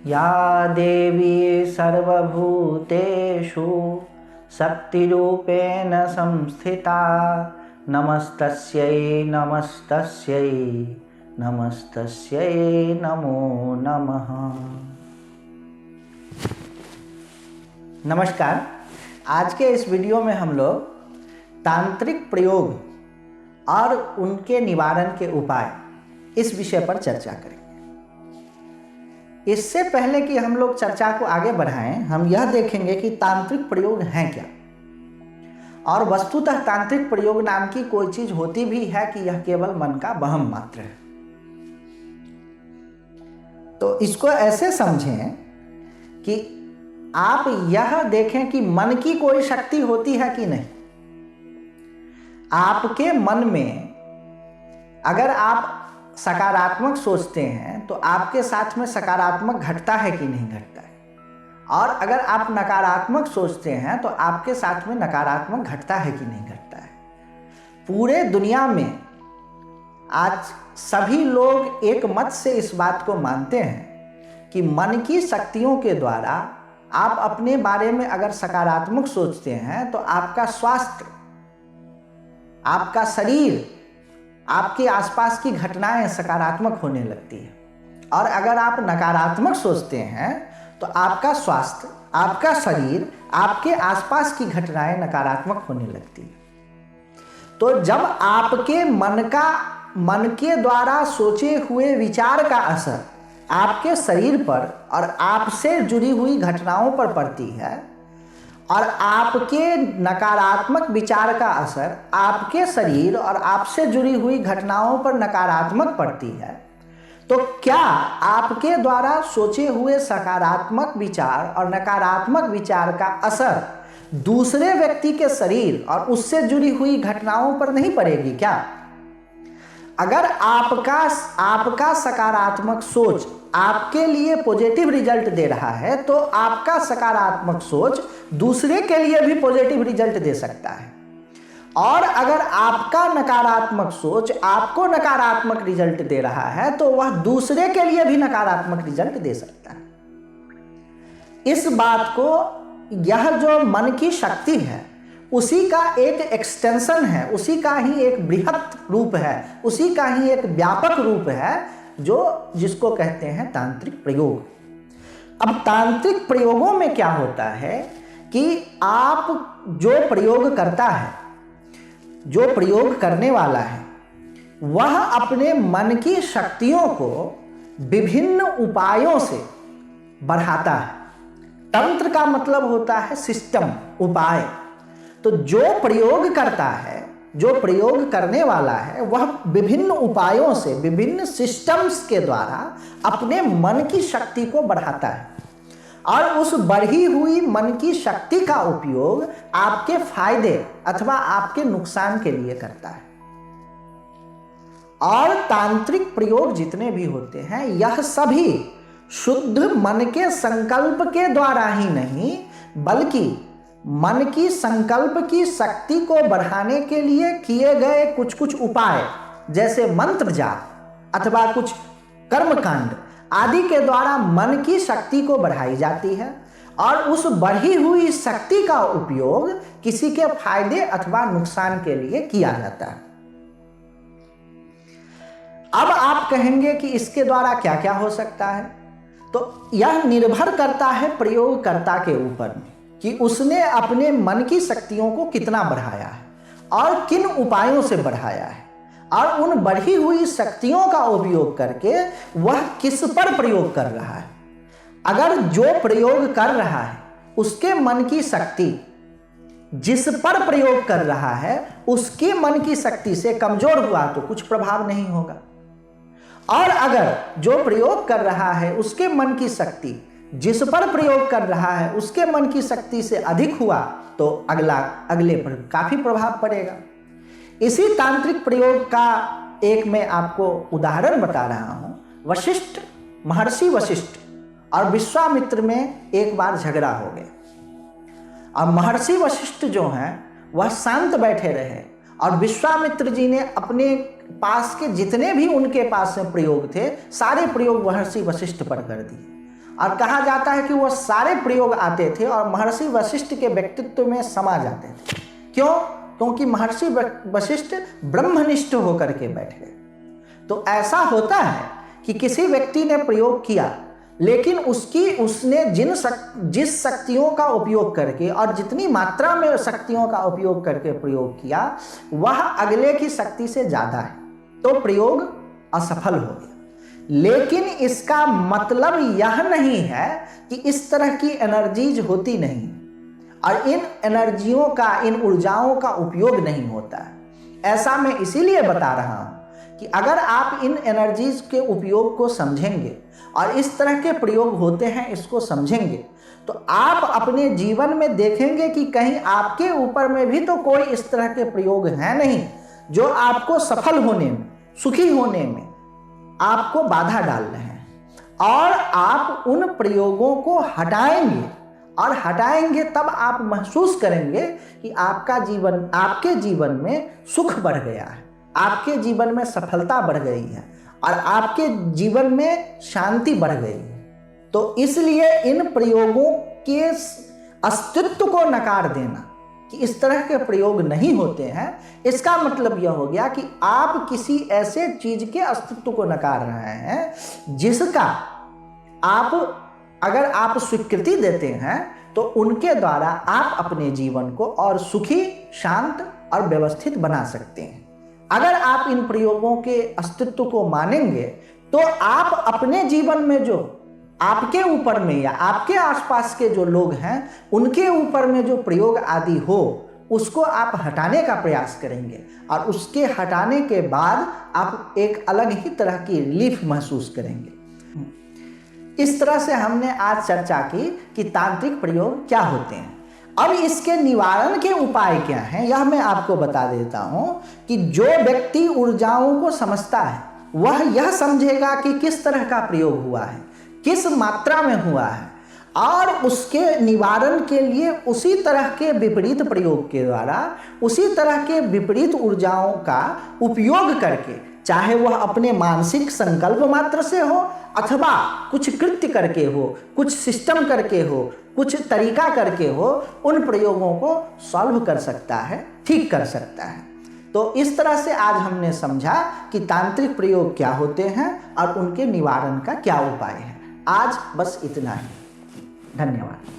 या देवी सर्वभूतेषु शक्तिरूपेण संस्थिता नमस्तस्यै नमस्तस्यै नमस्तस्यै नमो नमः। नमस्कार। आज के इस वीडियो में हम लोग तांत्रिक प्रयोग और उनके निवारण के उपाय इस विषय पर चर्चा करेंगे। इससे पहले कि हम लोग चर्चा को आगे बढ़ाएं, हम यह देखेंगे कि तांत्रिक प्रयोग हैं क्या, और वस्तुतः तांत्रिक प्रयोग नाम की कोई चीज होती भी है कि यह केवल मन का वहम मात्र है। तो इसको ऐसे समझें कि आप यह देखें कि मन की कोई शक्ति होती है कि नहीं। आपके मन में अगर आप सकारात्मक सोचते हैं तो आपके साथ में सकारात्मक घटता है कि नहीं घटता है, और अगर आप नकारात्मक सोचते हैं तो आपके साथ में नकारात्मक घटता है कि नहीं घटता है। पूरे दुनिया में आज सभी लोग एक मत से इस बात को मानते हैं कि मन की शक्तियों के द्वारा आप अपने बारे में अगर सकारात्मक सोचते हैं तो आपका स्वास्थ्य, आपका शरीर, आपके आसपास की घटनाएं सकारात्मक होने लगती है, और अगर आप नकारात्मक सोचते हैं तो आपका स्वास्थ्य, आपका शरीर, आपके आसपास की घटनाएं नकारात्मक होने लगती है। तो जब आपके मन के द्वारा सोचे हुए विचार का असर आपके शरीर पर और आपसे जुड़ी हुई घटनाओं पर पड़ती है, और आपके नकारात्मक विचार का असर आपके शरीर और आपसे जुड़ी हुई घटनाओं पर नकारात्मक पड़ती है, तो क्या आपके द्वारा सोचे हुए सकारात्मक विचार और नकारात्मक विचार का असर दूसरे व्यक्ति के शरीर और उससे जुड़ी हुई घटनाओं पर नहीं पड़ेगी क्या? अगर आपका सकारात्मक सोच आपके लिए पॉजिटिव रिजल्ट दे रहा है तो आपका सकारात्मक सोच दूसरे के लिए भी पॉजिटिव रिजल्ट दे सकता है, और अगर आपका नकारात्मक सोच आपको नकारात्मक रिजल्ट दे रहा है तो वह दूसरे के लिए भी नकारात्मक रिजल्ट दे सकता है। इस बात को, यह जो मन की शक्ति है उसी का एक एक्सटेंशन है, उसी का ही एक बृहत रूप है, उसी का ही एक व्यापक रूप है जिसको कहते हैं तांत्रिक प्रयोग। अब तांत्रिक प्रयोगों में क्या होता है कि आप जो प्रयोग करता है, जो प्रयोग करने वाला है, वह अपने मन की शक्तियों को विभिन्न उपायों से बढ़ाता है। तंत्र का मतलब होता है सिस्टम, उपाय। तो जो प्रयोग करता है, जो प्रयोग करने वाला है, वह विभिन्न उपायों से, विभिन्न सिस्टम्स के द्वारा अपने मन की शक्ति को बढ़ाता है, और उस बढ़ी हुई मन की शक्ति का उपयोग आपके फायदे अथवा आपके नुकसान के लिए करता है। और तांत्रिक प्रयोग जितने भी होते हैं, यह सभी शुद्ध मन के संकल्प के द्वारा ही नहीं, बल्कि मन की संकल्प की शक्ति को बढ़ाने के लिए किए गए कुछ कुछ उपाय, जैसे मंत्र जाप अथवा कुछ कर्मकांड आदि के द्वारा मन की शक्ति को बढ़ाई जाती है, और उस बढ़ी हुई शक्ति का उपयोग किसी के फायदे अथवा नुकसान के लिए किया जाता है। अब आप कहेंगे कि इसके द्वारा क्या क्या हो सकता है, तो यह निर्भर करता है प्रयोगकर्ता के ऊपर में कि उसने अपने मन की शक्तियों को कितना बढ़ाया है और किन उपायों से बढ़ाया है, और उन बढ़ी हुई शक्तियों का उपयोग करके वह किस पर प्रयोग कर रहा है। अगर जो प्रयोग कर रहा है उसके मन की शक्ति जिस पर प्रयोग कर रहा है उसके मन की शक्ति से कमजोर हुआ तो कुछ प्रभाव नहीं होगा, और अगर जो प्रयोग कर रहा है उसके मन की शक्ति जिस पर प्रयोग कर रहा है उसके मन की शक्ति से अधिक हुआ तो अगले पर काफी प्रभाव पड़ेगा। इसी तांत्रिक प्रयोग का एक मैं आपको उदाहरण बता रहा हूं। महर्षि वशिष्ठ और विश्वामित्र में एक बार झगड़ा हो गया, और महर्षि वशिष्ठ जो हैं वह शांत बैठे रहे, और विश्वामित्र जी ने अपने पास के जितने भी उनके पास में प्रयोग थे सारे प्रयोग महर्षि वशिष्ठ पर कर दिए। और कहा जाता है कि वह सारे प्रयोग आते थे और महर्षि वशिष्ठ के व्यक्तित्व में समा जाते थे। क्यों? क्योंकि महर्षि वशिष्ठ ब्रह्मनिष्ठ होकर के बैठ गए। तो ऐसा होता है कि किसी व्यक्ति ने प्रयोग किया, लेकिन उसने जिस शक्तियों का उपयोग करके और जितनी मात्रा में शक्तियों का उपयोग करके प्रयोग किया वह अगले की शक्ति से ज़्यादा है, तो प्रयोग असफल हो गया। लेकिन इसका मतलब यह नहीं है कि इस तरह की एनर्जीज होती नहीं और इन एनर्जियों का, इन ऊर्जाओं का उपयोग नहीं होता है। ऐसा मैं इसीलिए बता रहा हूं कि अगर आप इन एनर्जीज के उपयोग को समझेंगे और इस तरह के प्रयोग होते हैं इसको समझेंगे, तो आप अपने जीवन में देखेंगे कि कहीं आपके ऊपर में भी तो कोई इस तरह के प्रयोग हैं नहीं जो आपको सफल होने में, सुखी होने में आपको बाधा डाल रहे हैं। और आप उन प्रयोगों को हटाएंगे और हटाएंगे तब आप महसूस करेंगे कि आपके जीवन में सुख बढ़ गया है, आपके जीवन में सफलता बढ़ गई है और आपके जीवन में शांति बढ़ गई है। तो इसलिए इन प्रयोगों के अस्तित्व को नकार देना कि इस तरह के प्रयोग नहीं होते हैं, इसका मतलब यह हो गया कि आप किसी ऐसे चीज के अस्तित्व को नकार रहे हैं जिसका अगर आप स्वीकृति देते हैं तो उनके द्वारा आप अपने जीवन को और सुखी, शांत और व्यवस्थित बना सकते हैं। अगर आप इन प्रयोगों के अस्तित्व को मानेंगे तो आप अपने जीवन में जो आपके ऊपर में या आपके आसपास के जो लोग हैं उनके ऊपर में जो प्रयोग आदि हो उसको आप हटाने का प्रयास करेंगे और उसके हटाने के बाद आप एक अलग ही तरह की रिलीफ महसूस करेंगे। इस तरह से हमने आज चर्चा की कि तांत्रिक प्रयोग क्या होते हैं। अब इसके निवारण के उपाय क्या हैं यह मैं आपको बता देता हूं कि जो व्यक्ति ऊर्जाओं को समझता है वह यह समझेगा कि किस तरह का प्रयोग हुआ है, किस मात्रा में हुआ है, और उसके निवारण के लिए उसी तरह के विपरीत प्रयोग के द्वारा, उसी तरह के विपरीत ऊर्जाओं का उपयोग करके, चाहे वह अपने मानसिक संकल्प मात्र से हो अथवा कुछ कृत्य करके हो, कुछ सिस्टम करके हो, कुछ तरीका करके हो, उन प्रयोगों को सॉल्व कर सकता है, ठीक कर सकता है। तो इस तरह से आज हमने समझा कि तांत्रिक प्रयोग क्या होते हैं और उनके निवारण का क्या उपाय है। आज बस इतना ही। धन्यवाद।